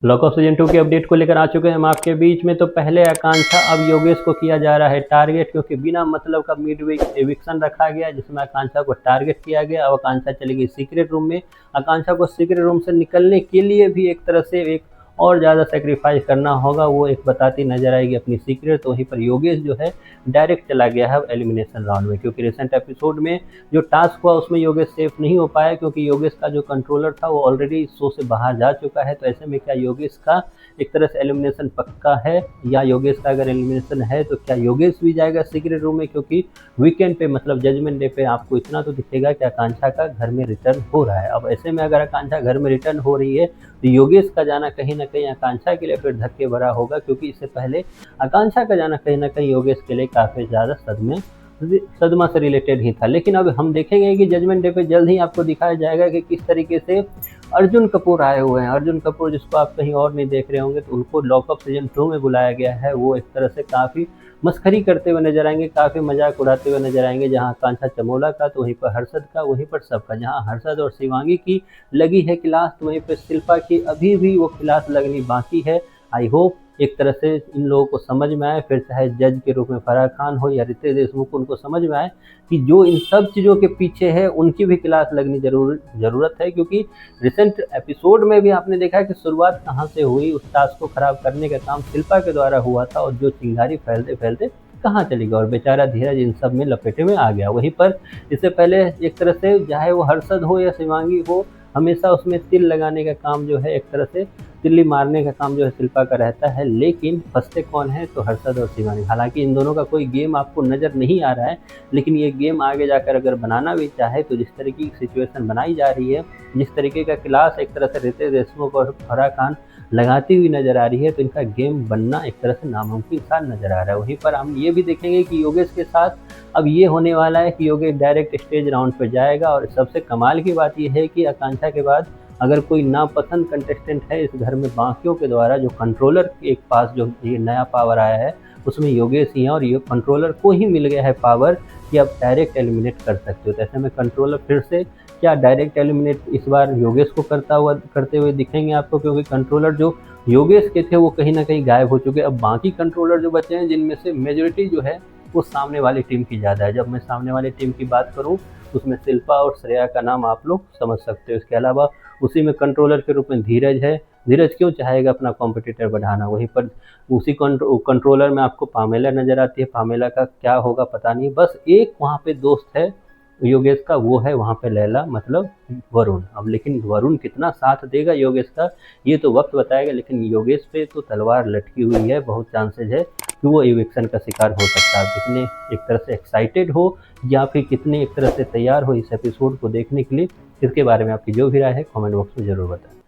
Lock off season 2 के update को लेकर आ चुके हैं हम आपके बीच में। तो पहले आकांक्षा, अब योगेश को किया जा रहा है टारगेट, क्योंकि बिना मतलब का मिड वीक एविक्शन रखा गया जिसमें आकांक्षा को टारगेट किया गया। अब आकांक्षा चली गई सीक्रेट रूम में। आकांक्षा को सीक्रेट रूम से निकलने के लिए भी एक तरह से एक और ज़्यादा सेक्रीफाइस करना होगा, वो एक बताती नजर आएगी अपनी सीक्रेट। तो वहीं पर योगेश जो है डायरेक्ट चला गया है एलिमिनेशन राउंड में, क्योंकि रिसेंट एपिसोड में जो टास्क हुआ उसमें योगेश सेफ नहीं हो पाया, क्योंकि योगेश का जो कंट्रोलर था वो ऑलरेडी इस शो से बाहर जा चुका है। तो ऐसे में क्या योगेश का एक तरह से एलिमिनेशन पक्का है, या योगेश का अगर एलिमिनेशन है तो क्या योगेश भी जाएगा सीक्रेट रूम में? क्योंकि वीकेंड पे मतलब जजमेंट डे पे आपको इतना तो दिखेगा कि आकांक्षा का घर में रिटर्न हो रहा है। अब ऐसे में अगर आकांक्षा घर में रिटर्न हो रही है तो योगेश का जाना कहीं ना कहीं आकांक्षा के लिए फिर धक्के भरा होगा, क्योंकि इससे पहले आकांक्षा का जाना कहीं ना कहीं योगेश के लिए काफ़ी ज़्यादा सदमा से रिलेटेड ही था। लेकिन अब हम देखेंगे कि जजमेंट डे पे जल्द ही आपको दिखाया जाएगा कि किस तरीके से अर्जुन कपूर आए हुए हैं। अर्जुन कपूर जिसको आप कहीं और नहीं देख रहे होंगे, तो उनको लॉक ऑफ सीजन 2 में बुलाया गया है। वो एक तरह से काफ़ी मस्खरी करते हुए नजर आएंगे, काफ़ी मजाक उड़ाते हुए नजर आएंगे। जहां आकांक्षा चमोला का तो वहीं पर हर्षद का, वहीं पर सबका। जहां हर्षद और शिवांगी की लगी है क्लास, तो वहीं पर शिल्पा की अभी भी वो क्लास लगनी बाकी है। आई होप एक तरह से इन लोगों को समझ में आए, फिर चाहे जज के रूप में फराह खान हो या रितेश देशमुख, उनको समझ में आए कि जो इन सब चीज़ों के पीछे है उनकी भी क्लास लगनी ज़रूरत है। क्योंकि रिसेंट एपिसोड में भी आपने देखा कि शुरुआत कहाँ से हुई, उस टास्क को खराब करने का काम शिल्पा के द्वारा हुआ था, और जो चिंगारी फैलते फैलते कहाँ चली गई और बेचारा धीरज इन सब में लपेटे में आ गया। वहीं पर इससे पहले एक तरह से चाहे वो हर्षद हो या शिवांगी हो, हमेशा उसमें तिल लगाने का काम जो है, एक तरह से तिल्ली मारने का काम जो है शिल्पा का रहता है। लेकिन फंसते कौन है? तो हर्षद और शिवानी। हालांकि इन दोनों का कोई गेम आपको नज़र नहीं आ रहा है, लेकिन ये गेम आगे जाकर अगर बनाना भी चाहे तो जिस तरीके की सिचुएशन बनाई जा रही है, जिस तरीके का क्लास एक तरह से रितेश देशमुख और फराह खान लगाती हुई नजर आ रही है, तो इनका गेम बनना एक तरह से नामुमकिन सा नजर आ रहा है। वहीं पर हम ये भी देखेंगे कि योगेश के साथ अब ये होने वाला है कि योगेश डायरेक्ट स्टेज राउंड पर जाएगा। और सबसे कमाल की बात यह है कि आकांक्षा के बाद अगर कोई नापसंद कंटेस्टेंट है इस घर में बाकियों के द्वारा, जो कंट्रोलर के पास जो ये नया पावर आया है उसमें योगेश ही है, और ये कंट्रोलर को ही मिल गया है पावर कि आप डायरेक्ट एलिमिनेट कर सकते हो। तो ऐसे में कंट्रोलर फिर से क्या डायरेक्ट एलिमिनेट इस बार योगेश को करते हुए दिखेंगे आपको? क्योंकि कंट्रोलर जो योगेश के थे वो कहीं ना कहीं गायब हो चुके हैं। अब बाकी कंट्रोलर जो बचे हैं, जिनमें से मेजोरिटी जो है वो सामने वाली टीम की ज़्यादा है। जब मैं सामने वाली टीम की बात करूँ उसमें शिल्पा और श्रेया का नाम आप लोग समझ सकते हो। इसके अलावा उसी में कंट्रोलर के रूप में धीरज है। धीरज क्यों चाहेगा अपना कॉम्पिटिटर बढ़ाना? वहीं पर उसी कंट्रोलर में आपको पामेला नज़र आती है। पामेला का क्या होगा पता नहीं। बस एक वहाँ पे दोस्त है योगेश का, वो है वहाँ पे लैला, मतलब वरुण। अब लेकिन वरुण कितना साथ देगा योगेश का ये तो वक्त बताएगा, लेकिन योगेश पे तो तलवार लटकी हुई है। बहुत चांसेज है कि वो इविक्शन का शिकार हो सकता है। कितने एक तरह से एक्साइटेड हो या फिर कितने एक तरह से तैयार हो इस एपिसोड को देखने के लिए, इसके बारे में आपकी जो भी राय है कमेंट बॉक्स में ज़रूर बताएं।